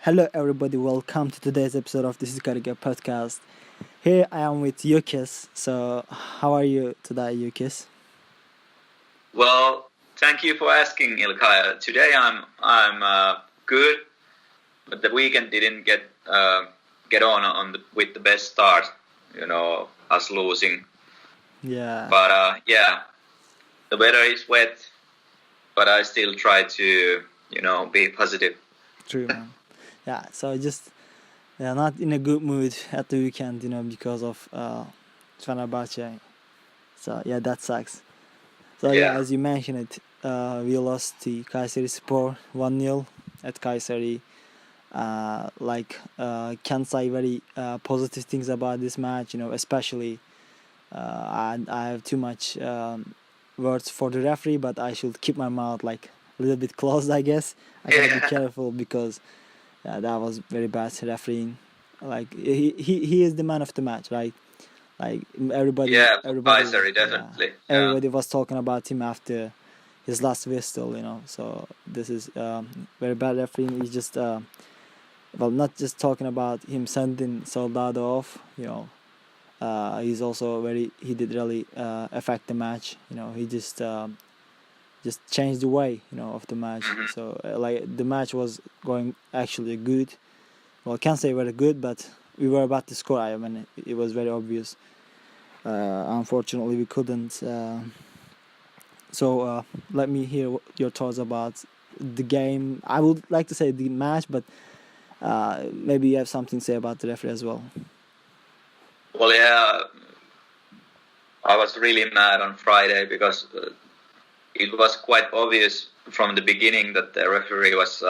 Hello, everybody. Welcome to today's episode of This is Karika podcast. Here I am with Yukis. So, how are you today, Yukis? Well, thank you for asking, Ilkaya. Today I'm good, but the weekend didn't get on with the best start. Us losing. Yeah, But yeah, the weather is wet, but I still try to be positive. true, man. Yeah, so just not in a good mood at the weekend, because of Fenerbahce. So, yeah, that sucks. So, yeah, Yeah, as you mentioned it, we lost to Kayserispor 1-0 at Kayseri. Can't say very positive things about this match, especially I have too much words for the referee, but I should keep my mouth like a little bit closed. I guess I gotta be yeah, careful because that was very bad refereeing. Like he is the man of the match, right? Like yeah. For everybody, Kayseri, yeah, definitely. Yeah, everybody was talking about him after his last whistle, So this is very bad refereeing. He's just not just talking about him sending Soldado off, he's also he did really affect the match. He just changed the way of the match. hmm So the match was going actually good. Well, I can't say very good, but we were about to score. I mean, it was very obvious. Unfortunately, we couldn't. So let me hear your thoughts about the game. I would like to say the match, but maybe you have something to say about the referee as well. Well, yeah. I was really mad on Friday because it was quite obvious from the beginning that the referee was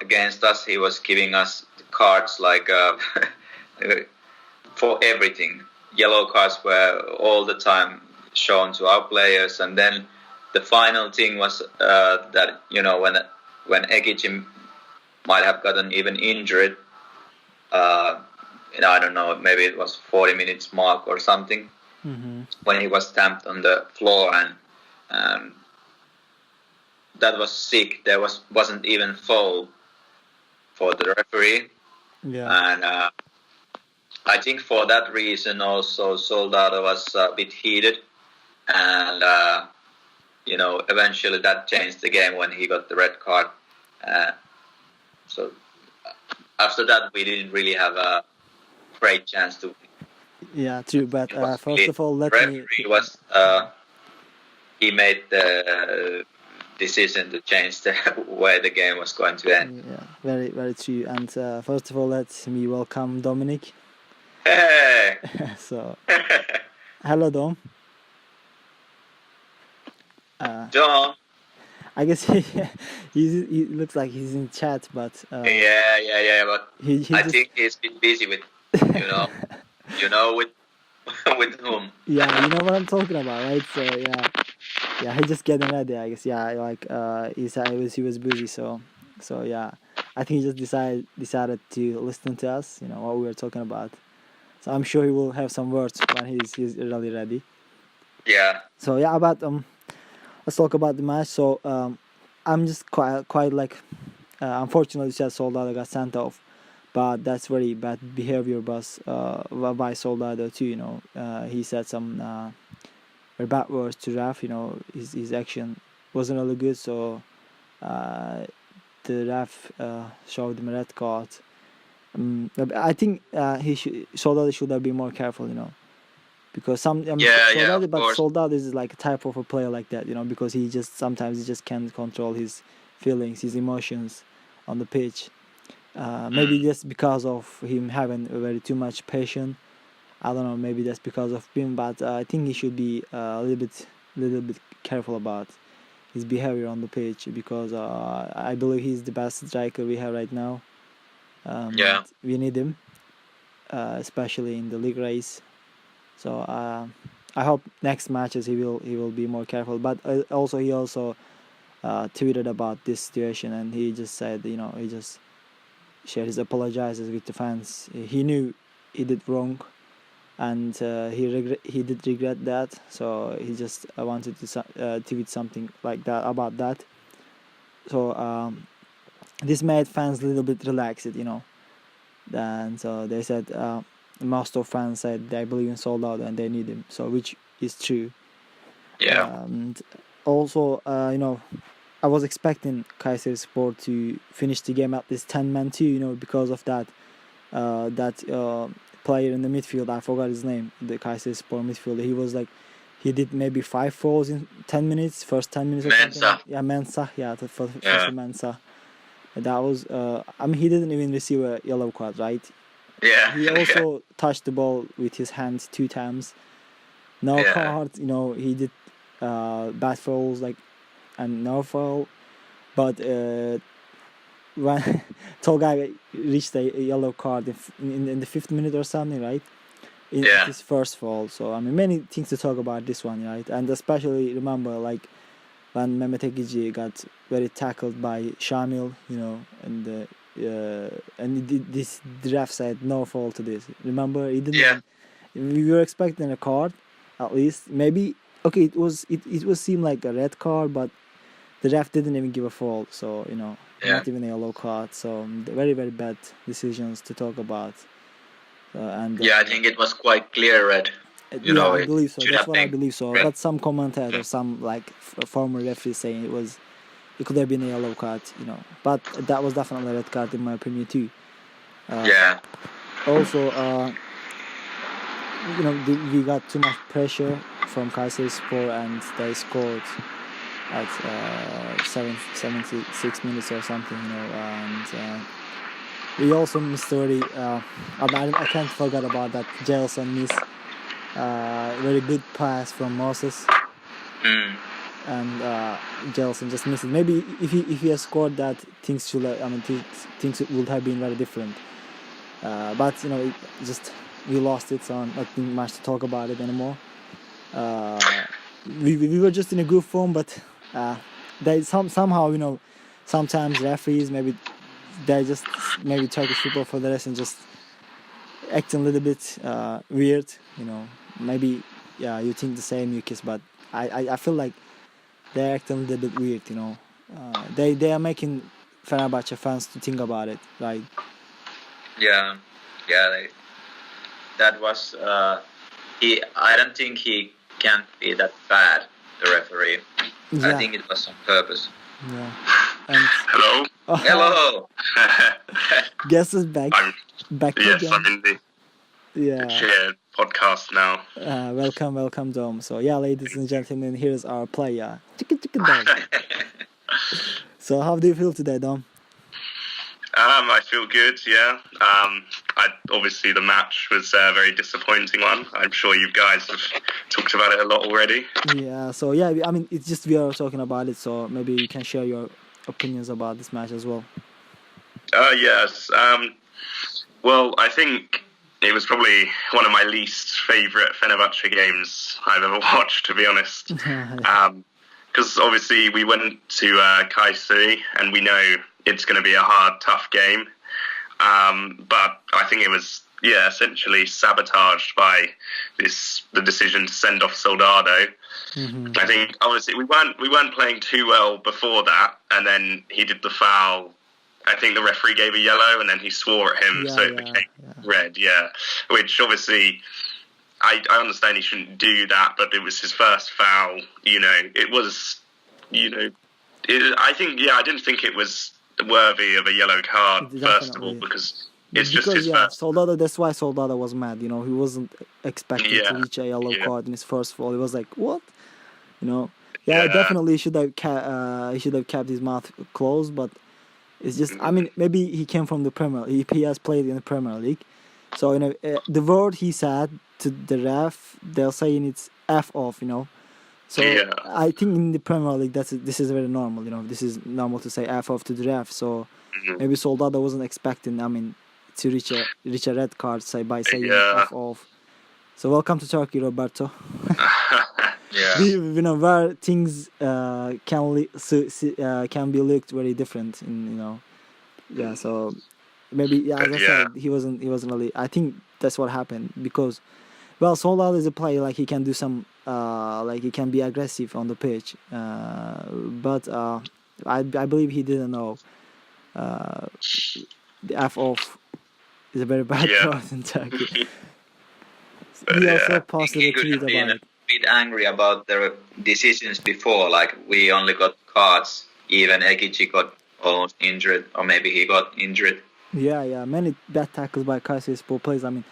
against us. He was giving us cards like for everything. Yellow cards were all the time shown to our players, and then the final thing was that when Ekici might have gotten even injured. I don't know, maybe it was 40 minutes mark or something Mm-hmm. when he was stamped on the floor, and um, that was sick. There wasn't even foul for the referee, Yeah. and I think for that reason also Soldado was a bit heated, and eventually that changed the game when he got the red card. Uh, so after that we didn't really have a great chance to. Yeah, true. But It was first really of all, the let me. referee was he made the decision to change the way the game was going to end. Yeah, very, very true. And first of all, let me welcome Dominic. Hey, So, hello, Dom. Uh, John. I guess he looks like he's in chat, but Yeah. But he I just think he's been busy with, you know, with with whom. yeah, you know what I'm talking about, right? So yeah, he just getting ready. I guess he was busy, so yeah, I think he just decided to listen to us, what we were talking about. So I'm sure he will have some words when he's really ready. Yeah. So yeah, about let's talk about the match. So I'm just quite like unfortunately just Soldado got sent off, but that's very bad behavior by Soldado too. He said some very bad words to Raf. His action wasn't really good, so uh, the ref showed him a red card. I think Soldado should have been more careful. Because Yeah, Soldado, of but course. Soldado is like a type of a player like that, because he just sometimes he just can't control his feelings, his emotions on the pitch. Maybe Mm. just because of him having a very too much passion. I don't know. Maybe that's because of him, but I think he should be a little bit careful about his behavior on the pitch because I believe he's the best striker we have right now. Yeah. We need him, especially in the league race. So I hope next matches he will be more careful. But also he also tweeted about this situation and he just said he just shared his apologizes with the fans. He knew he did wrong and he did regret that. So he just wanted to tweet something like that about that. So this made fans a little bit relaxed, and so they said most of fans said they believe in sold out and they need him, so which is true. Yeah. And also, I was expecting Kayserispor to finish the game at least 10-man too, because of that player in the midfield. I forgot his name. The Kayserispor midfielder. He was like, he did maybe 5 fouls in 10 minutes. First 10 minutes or something. Mensah. Yeah, Mensah. Yeah, the first Yeah. Mensah. That was. He didn't even receive a yellow card, right? Yeah. He also touched the ball with his hands 2 times. No Yeah. card. He did bad fouls and no foul, but when Tolga reached a yellow card in the 5th minute or something, right? In Yeah. his first fall. So many things to talk about this one, right? And especially remember when Mehmet Ekici got very tackled by Shamil, and the ref said no foul to this. Remember, he didn't. Yeah. We were expecting a card, at least maybe. Okay, it was seemed like a red card, but the ref didn't even give a foul. So Yeah. not even a yellow card. So very very bad decisions to talk about. Yeah, I think it was quite clear red. I it believe so. should That's have what I been believe so. red. But some commentators, some former referees saying it could have been a yellow card, But that was definitely a red card in my opinion too. Yeah. Also, we got too much pressure from Kayserispor and they scored at 76 minutes or something, and we also missed very. I can't forget about that Gelson miss. Very good pass from Moses, Mm. and Gelson just missed it. Maybe if he had scored that, things would have been very different. But we lost it, so nothing much to talk about it anymore. We were just in a good form, but they somehow sometimes referees maybe Turkish Football Federation just acting a little bit weird, Maybe you think the same, Yukis, but I feel like they're acting a little bit weird, They are making Fenerbahce fans to think about it, right? Yeah. Yeah. That was. I don't think he can't be that bad. The referee. Yeah. I think it was on purpose. Yeah. And Hello. Hello. guest is back. Back Yes, again. I'm in the Yeah. shared podcast now. Welcome, Dom. So ladies and gentlemen, here's our player. Chicken Dom. So how do you feel today, Dom? I feel good. Yeah. Obviously the match was a very disappointing one. I'm sure you guys have talked about it a lot already. Yeah. So it's just we are talking about it. So maybe you can share your opinions about this match as well. Yes. Well, I think it was probably one of my least favourite Fenerbahce games I've ever watched, to be honest. Because obviously we went to Kayseri and we know it's going to be a hard, tough game. But I think it was, essentially sabotaged by the decision to send off Soldado. Mm-hmm. I think obviously we weren't playing too well before that, and then he did the foul. I think the referee gave a yellow, and then he swore at him, so it became red. Yeah, which obviously I understand he shouldn't do that, but it was his first foul. It was, I think I didn't think it was worthy of a yellow card. Definitely. First of all, because it's just his first. Soldado. That's why Soldado was mad. He wasn't expecting to reach a yellow card in his first fall. He was like, "What?" Definitely should have kept his mouth closed. But it's just, maybe he came from the Premier League. He has played in the Premier League, so the word he said to the ref, they're saying it's F off. So I think in the Premier League this is very normal. This is normal to say F off to the ref. So maybe Soldado wasn't expecting. To reach a red card by saying F off. So welcome to Turkey, Roberto. Yeah. Where things can be looked very different. So maybe as I said, he wasn't really. I think that's what happened because, Soldado is a player he can do some he can be aggressive on the pitch, but I believe he didn't know Uh, the F off is a very bad Yeah. word in Turkey. But He yeah. also I think posted he a could tweet have been about a it. bit angry about their decisions before. Like we only got cards. Even Ekici got almost injured, or maybe he got injured. Yeah, many bad tackles by Kayserispor players. I mean,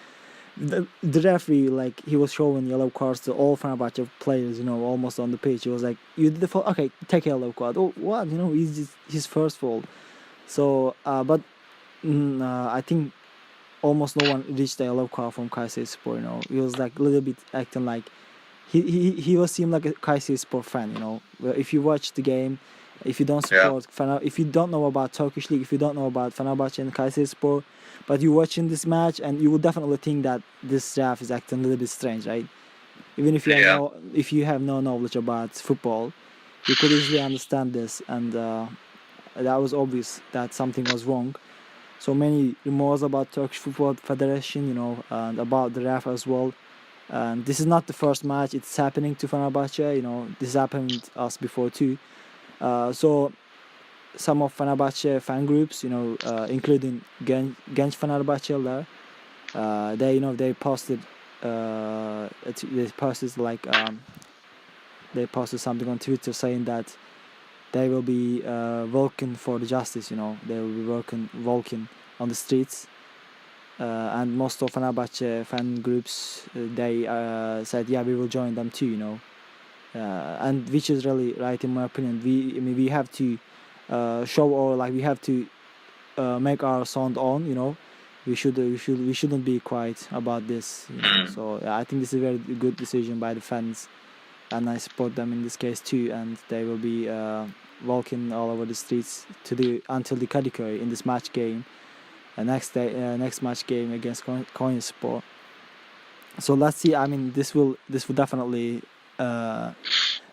the referee, like, he was showing yellow cards to all Fenerbahce players, almost on the pitch. He was like, "You did the fault. Okay, take a yellow card." Oh, what? It's just his first fault. So, but I think almost no one reached a yellow card from Kayserispor. He was like a little bit acting like he was seemed like a Kayserispor fan. Well, if you watch the game, if you don't Yeah. support if you don't know about Turkish league, if you don't know about Fenerbahce and Kayserispor, but you're watching this match, and you would definitely think that this ref is acting a little bit strange, right? Even if if you have no knowledge about football, you could easily understand this, and that was obvious that something was wrong. So many rumors about Turkish Football Federation, and about the ref as well. And this is not the first match it's happening to Fenerbahce. This happened to us before too. So some of Fenerbahce fan groups, including Genç Fenerbahçeliler, they posted they posted something on Twitter saying that they will be walking for the justice. They will be walking on the streets. And most of Fenerbahce fan groups, they said, yeah, we will join them too. And which is really right in my opinion. We have to show, or like we have to make our sound on. We shouldn't be quiet about this. So I think this is a very good decision by the fans, and I support them in this case too. And they will be walking all over the streets until the Kadıköy in this match game. Next match game against Kayserispor. So let's see. I mean, this will definitely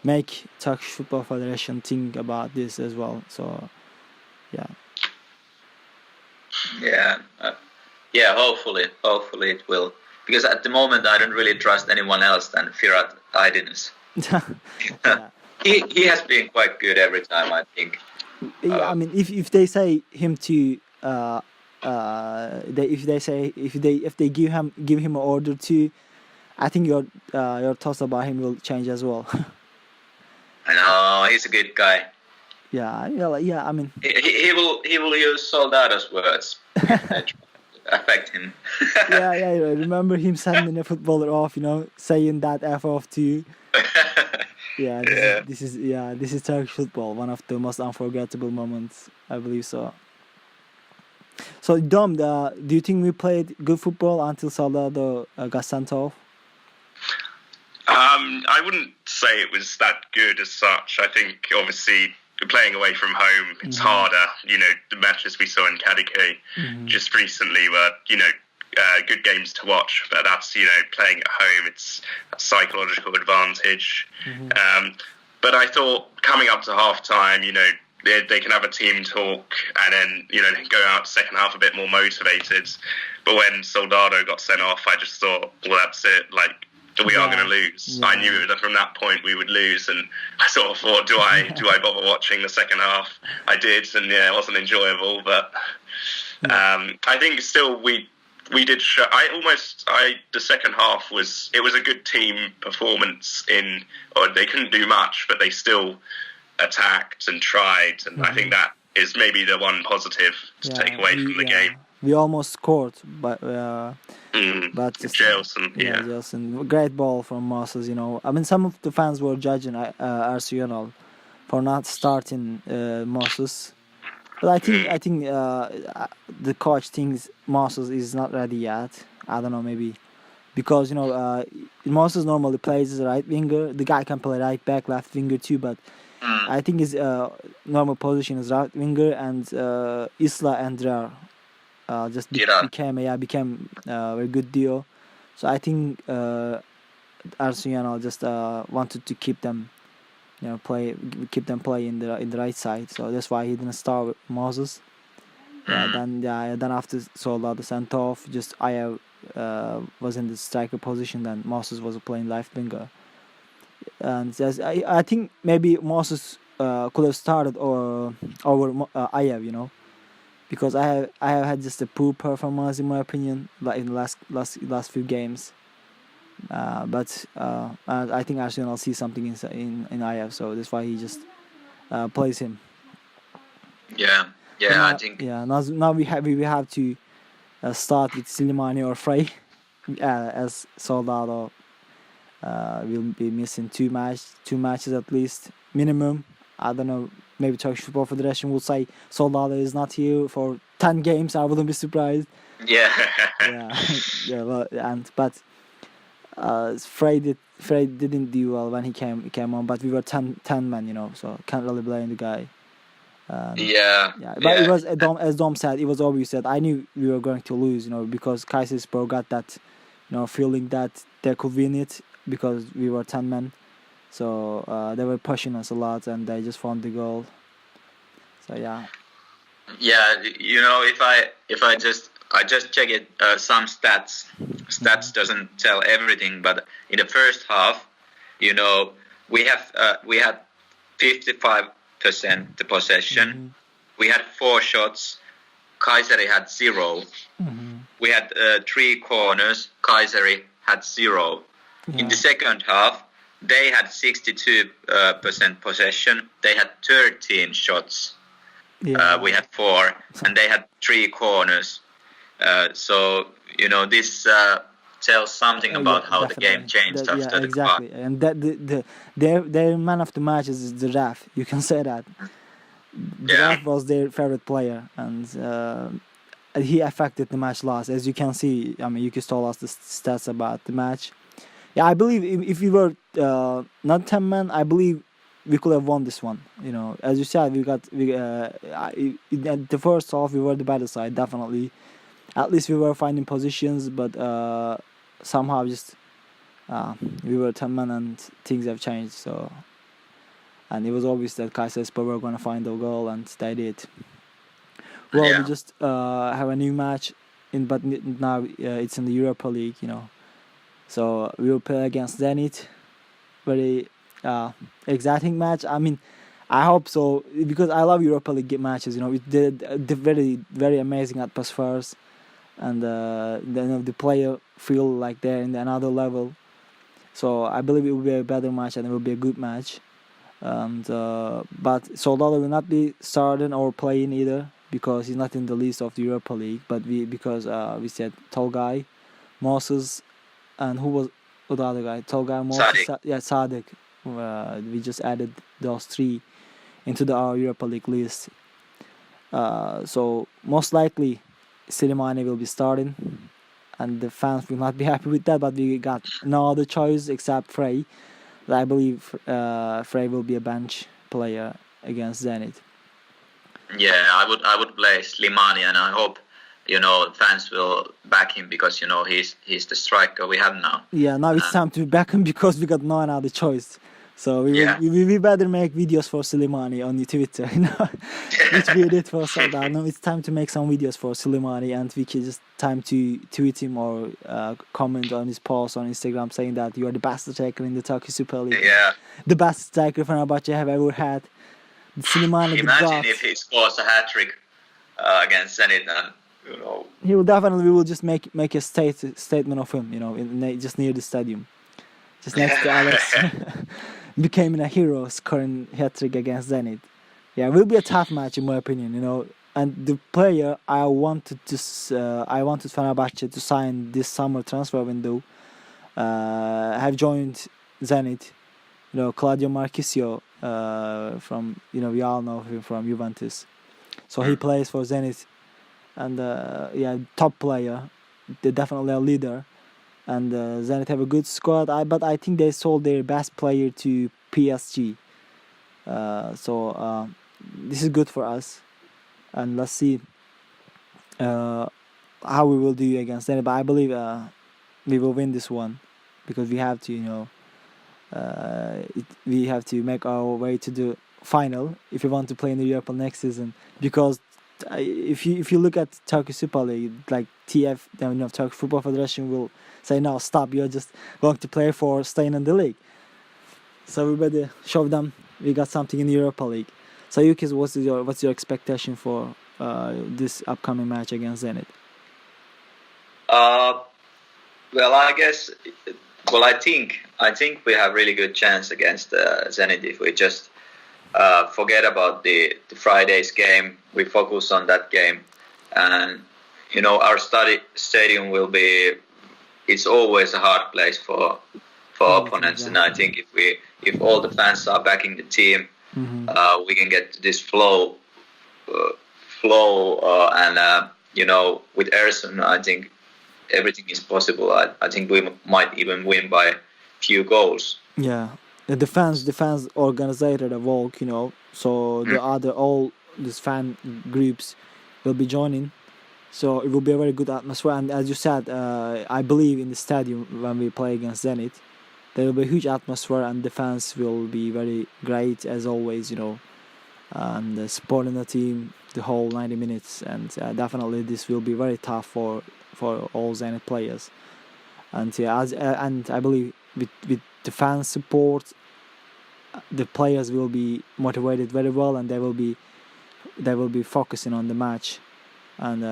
make Turkish Football Federation think about this as well. So, yeah. Yeah. Hopefully it will. Because at the moment I don't really trust anyone else than Firat Aydınus. Yeah. He has been quite good every time, I think. I mean, if they say him to if they give him an order to, I think your thoughts about him will change as well. I know he's a good guy. Yeah. I mean, He will use Soldado's words to affect him. yeah. I remember him sending a footballer off, saying that F off to you. Yeah, this is Turkish football. One of the most unforgettable moments, I believe so. So Dom, do you think we played good football until Soldado got sent off? I wouldn't say it was that good as such. I think obviously playing away from home, it's harder. The matches we saw in Kadıköy just recently were, good games to watch. But that's, playing at home, it's a psychological advantage. But I thought coming up to half time, they can have a team talk and then, go out second half a bit more motivated. But when Soldado got sent off, I just thought, well, that's it. Like, we are going to lose. Yeah. I knew that from that point we would lose, and I sort of thought, do I bother watching the second half? I did, and it wasn't enjoyable. But I think still we did show. The second half was a good team performance. Or they couldn't do much, but they still attacked and tried, and I think that is maybe the one positive to take away from the game. We almost scored, but just Jailson, Jailson, great ball from Moses. I mean, some of the fans were judging Arsenal for not starting Moses, but I think the coach thinks Moses is not ready yet. I don't know, maybe because Moses normally plays as a right winger. The guy can play right back, left winger too, but I think his normal position is right winger, and Isla and Drar just became a very good deal. So I think Arsenal just wanted to keep them play in the right side. So that's why he didn't start with Moses. Then after Soldado sent off, just Aya was in the striker position. Then Moses was playing left winger. And I think maybe Moses could have started over Ayev, because I have had just a poor performance in my opinion, like in the last few games. But I think Arsenal see something in IF, so that's why he just plays him. Yeah, So yeah. I now, think yeah, now we have to start with Slimani or Frey, as Soldado will be missing two matches at least minimum. I don't know. Maybe Turkish Football Federation will say Soldado is not here for 10 games. I wouldn't be surprised. yeah. Yeah, yeah. But Frey didn't do well when he came on. But we were 10 men, so can't really blame the guy. Yeah, But it yeah, was as Dom said, it was obvious that I knew we were going to lose, because Kayserispor got that, feeling that they could win it because we were 10 men. So they were pushing us a lot, and they just found the goal. So yeah. yeah. If I just check it, some stats. Stats doesn't tell everything, but in the first half, we had 55% the possession. We had 4 shots. Kayseri had 0. We had 3 corners. Kayseri had 0. Yeah. In the second half, they had 62% possession. They had 13 shots. Yeah. We had 4, and they had 3 corners. So this tells something about how the game changed after the exactly. And that their man of the match is the ref. You can say that. The ref was their favorite player, and he affected the match loss. As you can see, I mean, Yukis told us the stats about the match. Yeah, I believe if we were not 10 men, I believe we could have won this one. As you said, in the first half we were the better side, definitely. At least we were finding positions, but somehow just we were 10 men and things have changed. So, and it was obvious that Kayserispor were going to find the goal, and they did. Well, we just have a new match but now it's in the Europa League, So we will play against Zenit. Very exciting match. I mean, I hope so, because I love Europa League matches. They're very, very amazing atmospheres, and the player feel like they're in another level. So I believe it will be a better match, and it will be a good match. And but Soldado will not be starting or playing either, because he's not in the list of the Europa League. But because we said Tolgay, Moses, and who was the other guy? Tolgay, Moses, Sadik. We just added those 3 into our Europa League list. So most likely Slimani will be starting, and the fans will not be happy with that. But we got no other choice except Frey. I believe Frey will be a bench player against Zenit. Yeah, I would play Slimani, and I hope fans will back him, because he's the striker we have now. Yeah, now it's time to back him, because we got no another choice. So we better make videos for Slimani on the Twitter, which we did for Sardar. Now it's time to make some videos for Slimani, and we can just time to tweet him or comment on his post on Instagram saying that you are the best striker in the Turkish Super League. Yeah. The best striker Fenerbahce have ever had. Slimani, imagine if he scores a hat-trick against Zenit, and he will definitely. We will just make a statement of him, just near the stadium, just next to Alex. Becoming a hero, scoring hat-trick against Zenit. Yeah, it will be a tough match in my opinion, And the player I wanted Fenerbahce to sign this summer transfer window have joined Zenit. Claudio Marchisio from we all know him from Juventus. So he plays for Zenit, and top player. They're definitely a leader. And Zenit have a good squad, but I think they sold their best player to PSG. So this is good for us, and let's see how we will do against Zenit. But I believe we will win this one, because we have to, we have to make our way to the final if we want to play in the Europa next season. Because if you look at Turkish Super League, like Turkish Football Federation will say, no, stop, you're just going to play for staying in the league. So we better show them we got something in the Europa League. So Yukis, what's your expectation for this upcoming match against Zenit? Well, I guess. Well, I think we have really good chance against Zenit if we just forget about the Friday's game. We focus on that game, and our stadium will be. It's always a hard place for opponents, and I think if all the fans are backing the team, we can get this flow, and with Erson, I think everything is possible. I think we might even win by few goals. Yeah, the fans organized a walk, so the other all these fan groups will be joining. So it will be a very good atmosphere. And as you said, I believe in the stadium when we play against Zenit, there will be a huge atmosphere, and the fans will be very great as always, and supporting the team the whole 90 minutes. And definitely this will be very tough for all Zenit players. And and I believe with the fan support, the players will be motivated very well, and they will be focusing on the match, and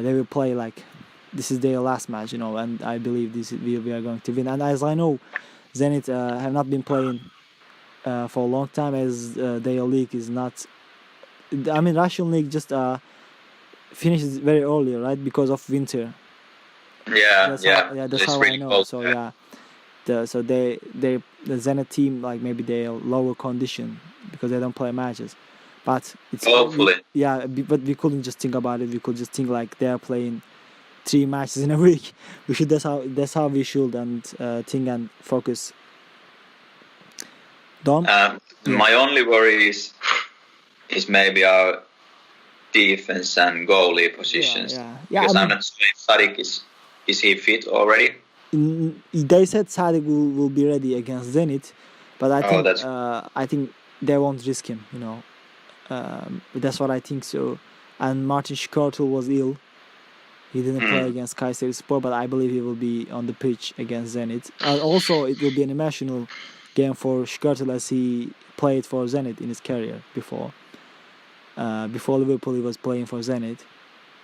they will play like this is their last match, and I believe we are going to win. And as I know, Zenit have not been playing for a long time, as their league is not. I mean, Russian league just finishes very early, right, because of winter. That's how really I know. cold. So yeah, the Zenit team, like, maybe they're lower condition because they don't play matches, but it's Hopefully. but we couldn't just think about it. We could just think like they're playing 3 matches in a week. That's how we should and think and focus. Dom? My only worry is maybe our defense and goalie positions. Yeah, Because I'm not sure if Sadik is he fit already. They said Sadik will be ready against Zenit, but I think they won't risk him. That's what I think. So, and Martin Şikörtel was ill. He didn't play against Kayserispor, but I believe he will be on the pitch against Zenit. Also, it will be an emotional game for Şikörtel, as he played for Zenit in his career before. Before Liverpool, he was playing for Zenit.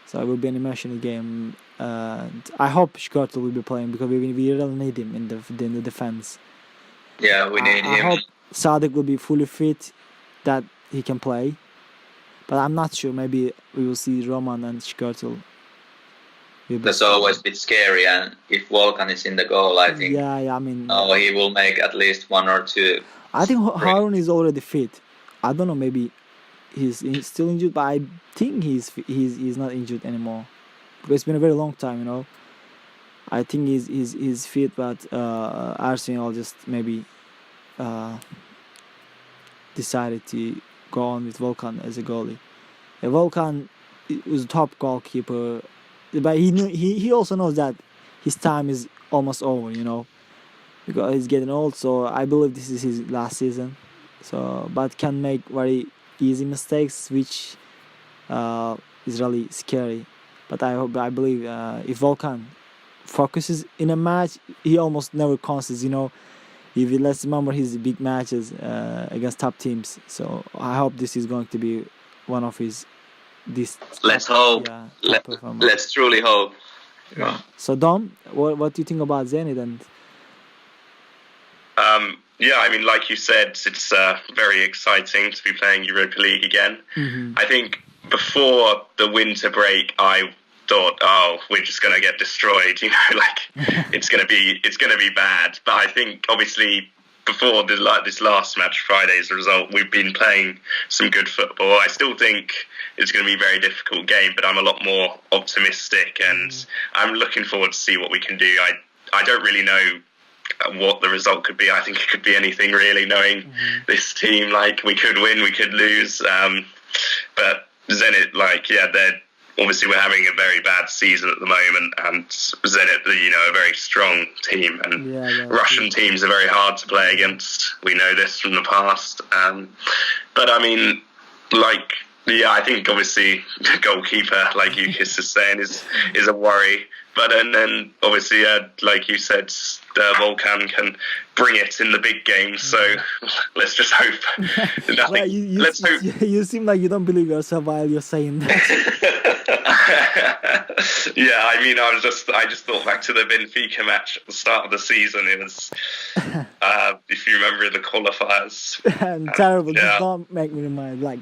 So it will be an emotional game. I hope Şikörtel will be playing because we really need him in the defense. Yeah, we need him. I hope Sadik will be fully fit, that he can play. But I'm not sure. Maybe we will see Roman and Şikörtel. That's always a bit scary, and if Volkan is in the goal, I think I mean, he will make at least 1 or 2. I think Harun is already fit. I don't know, maybe he's still injured, but I think he's not injured anymore because it's been a very long time. I think he's fit, but Arsenal just maybe decided to go on with Volkan as a goalie. Volkan was a top goalkeeper, but he also knows that his time is almost over, because he's getting old. So I believe this is his last season. So, but can make very easy mistakes, which is really scary. But I believe if Volkan focuses in a match, he almost never concedes. If let's remember his big matches against top teams. So I hope this is going to be one of his. Let's hope. Let's truly hope. Yeah. So Dom, what do you think about Zenit? And I mean, like you said, it's very exciting to be playing Europa League again. I think before the winter break, I thought, we're just going to get destroyed. It's going to be bad. But I think obviously before this last match, Friday's result, we've been playing some good football. I still think it's going to be a very difficult game, but I'm a lot more optimistic, and I'm looking forward to see what we can do. I don't really know what the result could be. I think it could be anything, really, knowing this team. Like, we could win, we could lose, but Zenit, they're obviously, we're having a very bad season at the moment, and Zenit, a very strong team, and Russian teams are very hard to play against. We know this from the past. But I mean, like Yeah, I think obviously the goalkeeper, like Yukis is saying, is a worry. But then obviously, like you said, the Volkan can bring it in the big games. So let's just hope. Well, Let's hope. you seem like you don't believe yourself while you're saying that. Yeah, I mean, I just thought back to the Benfica match at the start of the season. It was, if you remember, the qualifiers. And terrible. Yeah. Just don't make me remind. Like,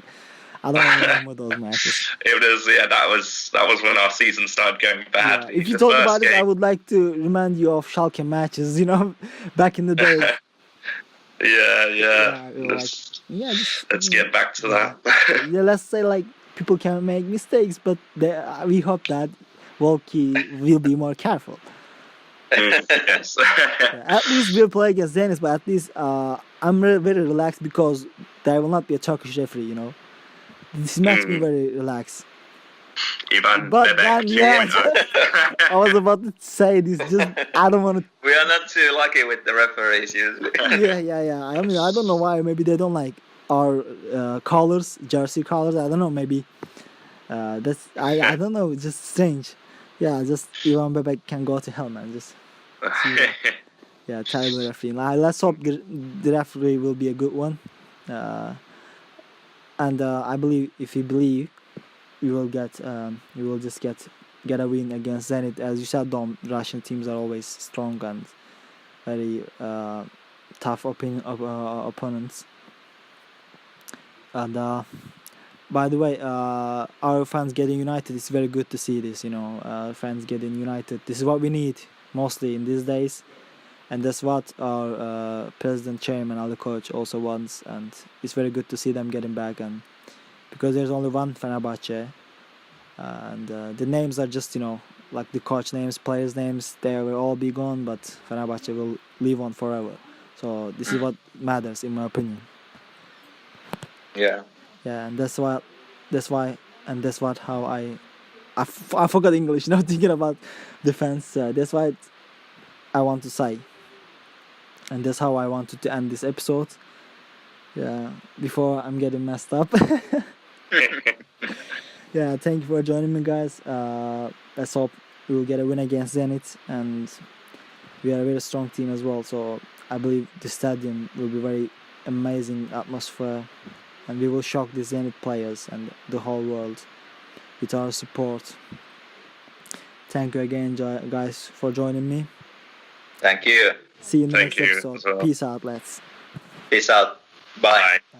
I don't want to remember those matches. It was, yeah, that was when our season started going bad. Yeah. If you talk about it, I would like to remind you of Schalke matches. You know, back in the day. Yeah. Let's get back to that. Yeah, let's say like people can make mistakes, but we hope that Volky will be more careful. Yes. At least we'll play against Zenit, but at least I'm very relaxed because there will not be a Turkish referee. You know, this makes me very relaxed. But then, yeah, I was about to say this. Just I don't want to. We are not too lucky with the referees usually. Yeah. I mean, I don't know why. Maybe they don't like our colors, jersey colors. I don't know. Maybe that's I don't know. It's just strange. Yeah, just Ivan Bebek can go to hell, man. Just yeah, terrible referee. Let's hope the referee will be a good one. And I believe if you believe, you will just get a win against Zenit. As you said, Dom, Russian teams are always strong and very tough opponents. And by the way, our fans getting united. It's very good to see this. You know, fans getting united. This is what we need mostly in these days, and that's what our president, chairman, other coach also wants. And it's very good to see them getting back. And because there's only one Fenerbahce, and the names are just, you know, like the coach names, players names, they will all be gone, but Fenerbahce will live on forever. So this is what matters, in my opinion. Yeah. Yeah, and that's what how I forgot English. Now thinking about defense. That's what I want to say, and that's how I wanted to end this episode. Yeah, before I'm getting messed up. Yeah, thank you for joining me, guys. Let's hope we will get a win against Zenit, and we are a very strong team as well. So I believe the stadium will be very amazing atmosphere, and we will shock the Zenit players and the whole world with our support. Thank you again, guys, for joining me. Thank you. See you in the next episode. Well. Peace out, lads. Peace out. Bye. Bye.